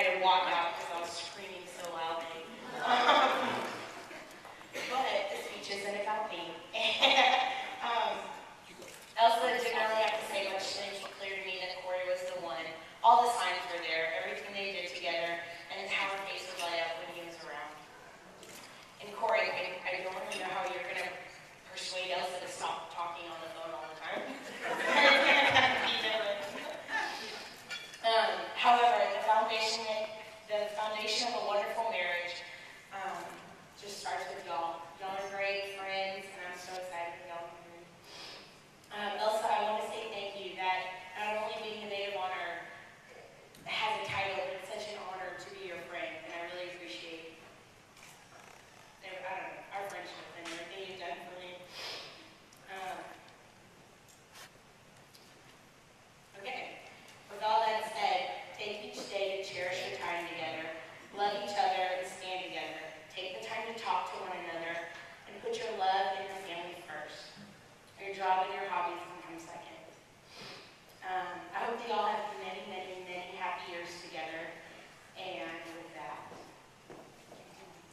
had to walk out because I was screaming so loudly. But the speech isn't about me. Elsa didn't really have to say much to make it clear to me that Corey was the one. All the signs were there, everything they did together, and how her face would light up when he was around. And Corey, I don't really know how you're going to persuade Elsa to stop talking on the phone all the time. However, the foundation of a wonderful marriage just starts with y'all. Y'all are great friends, and I'm so excited for y'all to be married. Elsa, I want to say thank you that not only being the maid of honor has a title, but it's such an honor to be your friend, and I really appreciate our friendship and everything you've done for me. Okay, with all that said, take each day to cherish your time together, love each other, and stand together. Take the time to talk to one another, and put your love and your family first. Your job and your hobbies can come second. I hope that y'all have many, many, many happy years together. And with that,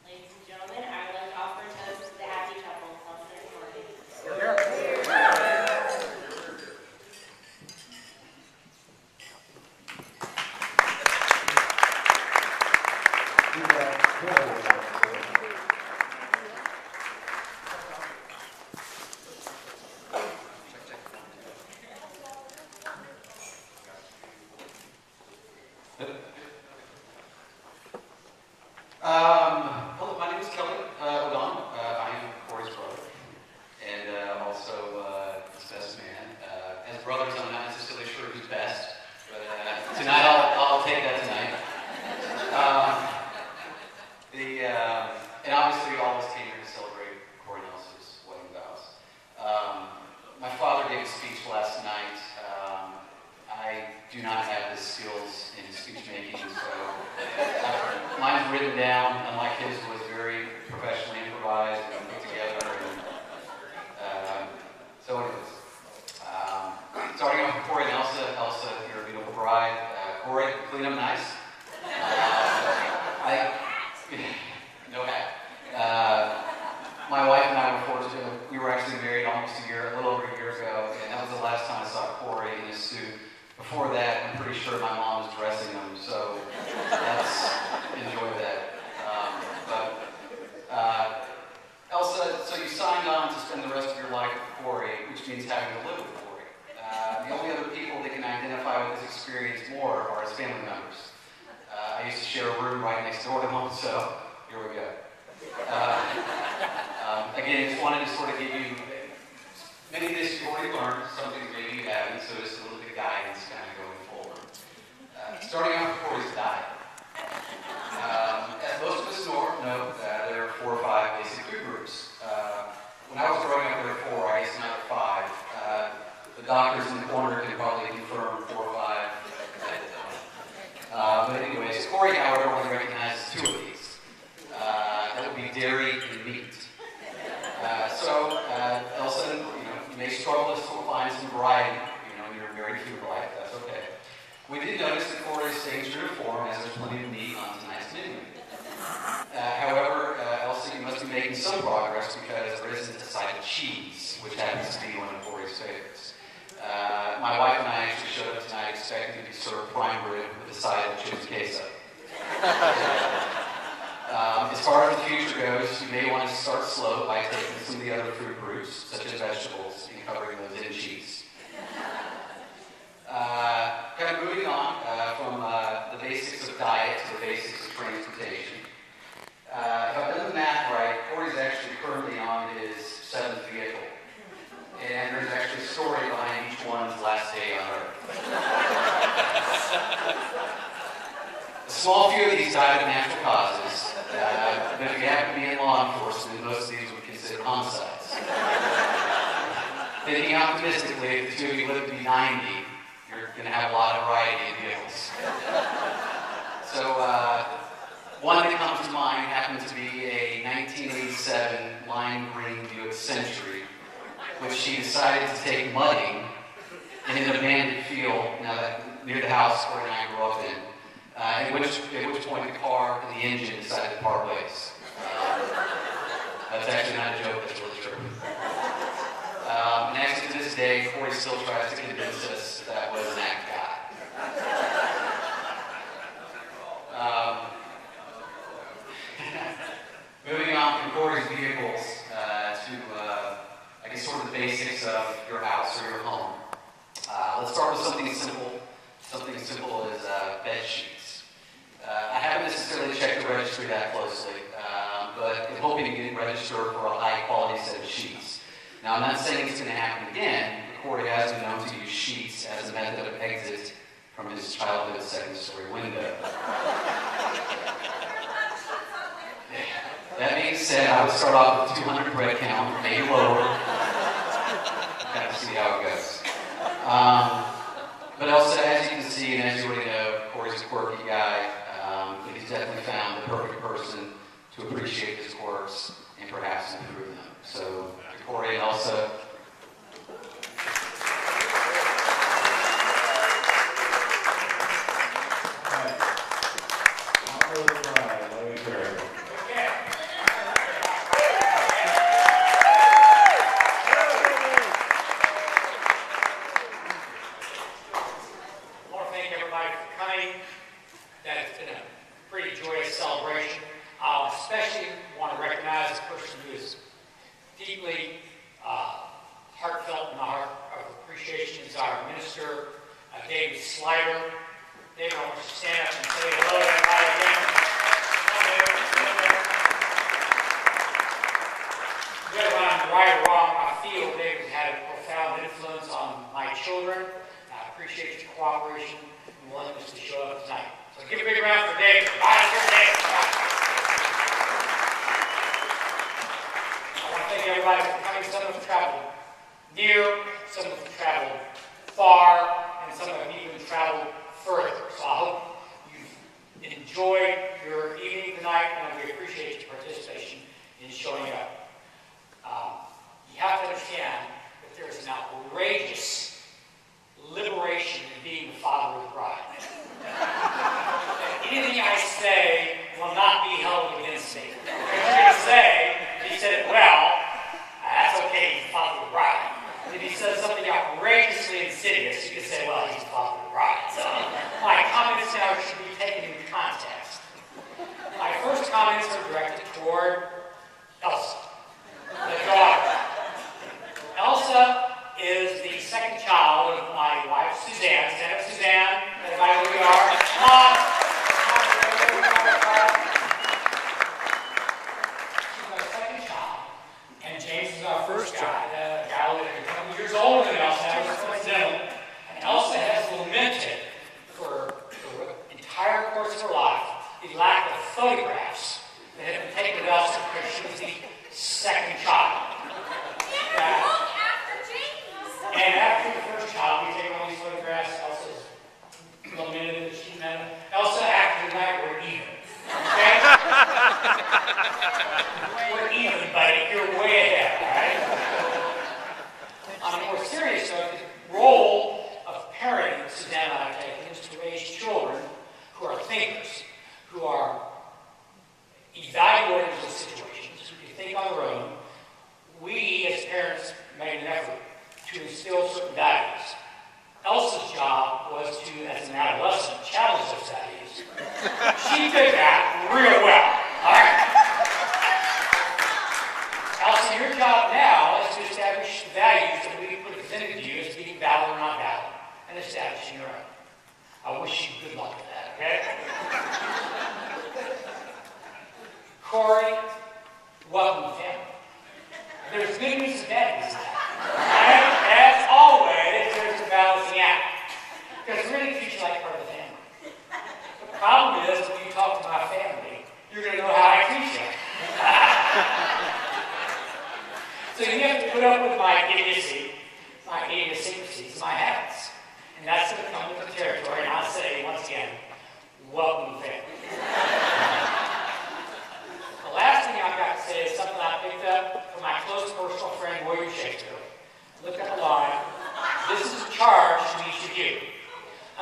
ladies and gentlemen, I would like to offer a toast to the happy couple, Elsa and Corey. Hello, my name is Kelly O'Donnell. I am Corey's brother, and also his best man. As brothers, I'm not necessarily sure who's best, but tonight I'll take that tonight. And obviously, all of us came here to celebrate Corey and Elsa's wedding vows. My father gave a speech last night. I do not have the skills in speech making, so mine's written down, unlike his was very professionally improvised and put together. And, so anyways, starting off with Corey and Elsa. Elsa, you're a beautiful bride. Corey, clean up nice. No hat. My wife and I were fortunate. We were actually married almost a little over a year ago, and that was the last time I saw Corey in his suit. Before that, I'm pretty sure my mom was dressing him, so enjoy that. Elsa, so you signed on to spend the rest of your life with Corey, which means having to live with Corey. The only other people that can identify with this experience more are his family members. I used to share a room right next door to him, so here we go. Again, just wanted to sort of give you, many of this you've already learned, some things maybe you haven't, so just a little bit of guidance kind of going forward. Starting out with Corey's diet. As most of us know, there are 4 or 5 basic food groups. When I was growing up, there were 4, I guess now there are 5. The doctors in the corner can probably confirm 4 or 5. But anyways, Corey, however, only recognizes 2 of these. That would be dairy and meat. Elsa, you may struggle to find some variety, in your very food life. That's okay. We did notice that Corey stays true to form, as there's plenty of meat on tonight's menu. However, Elsa, you must be making some progress because there isn't a side of cheese, which happens to be one of Corey's favorites. My wife and I actually showed up tonight expecting to be served prime rib with a side of chips queso. As far as the future goes, you may want to start slow by taking some of the other food groups, such as vegetables, and covering those in cheese. Kind of moving on from the basics of diet to the basics of transportation. If I've done the math right, Corey's actually currently on his 7th vehicle. And there's actually a story behind each one's last day on Earth. A small few of these died of natural causes, but if you happen to be in law enforcement, most of these would be considered homicides. Thinking optimistically, if the 2 of you live to be 90, you're going to have a lot of variety in vehicles. So, one that comes to mind happens to be a 1987 lime green Buick Century, which she decided to take mudding in an abandoned field near the house Corey and I grew up in. at which point the car and the engine decided to part ways. That's actually not a joke, that's really true. And actually to this day, Corey still tries to convince us that was an act of God. Moving on from Corey's vehicles to, I guess, sort of the basics of your house or your home. Let's start with something simple. Something as simple as bed sheets. I haven't necessarily checked the registry that closely, but I'm hoping to get registered for a high-quality set of sheets. Now, I'm not saying it's going to happen again, but Corey has been known to use sheets as a method of exit from his childhood second-story window. That being said, I would start off with 200 bread count, maybe lower. Kind of see how it goes. But also, as you can see, and as you already know, Corey's a quirky guy. But he's definitely found the perfect person to appreciate his quirks and perhaps improve them. So, to Corey and Elsa,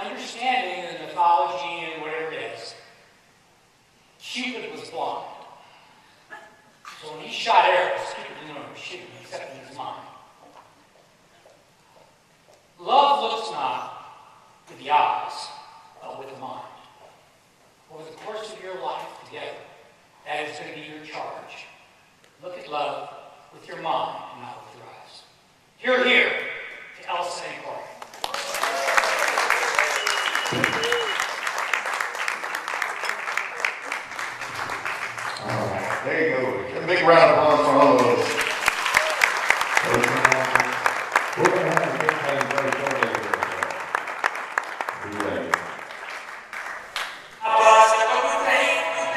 understanding the mythology and whatever it is, Cupid was blind. So when he shot arrows, Cupid didn't know he was shooting except in his mind. Love looks not with the eyes, but with the mind. Over the course of your life together, that is going to be your charge. Look at love with your mind and not with your eyes. You're here to Elsa and Corey. All right, there you go. A big round of applause for all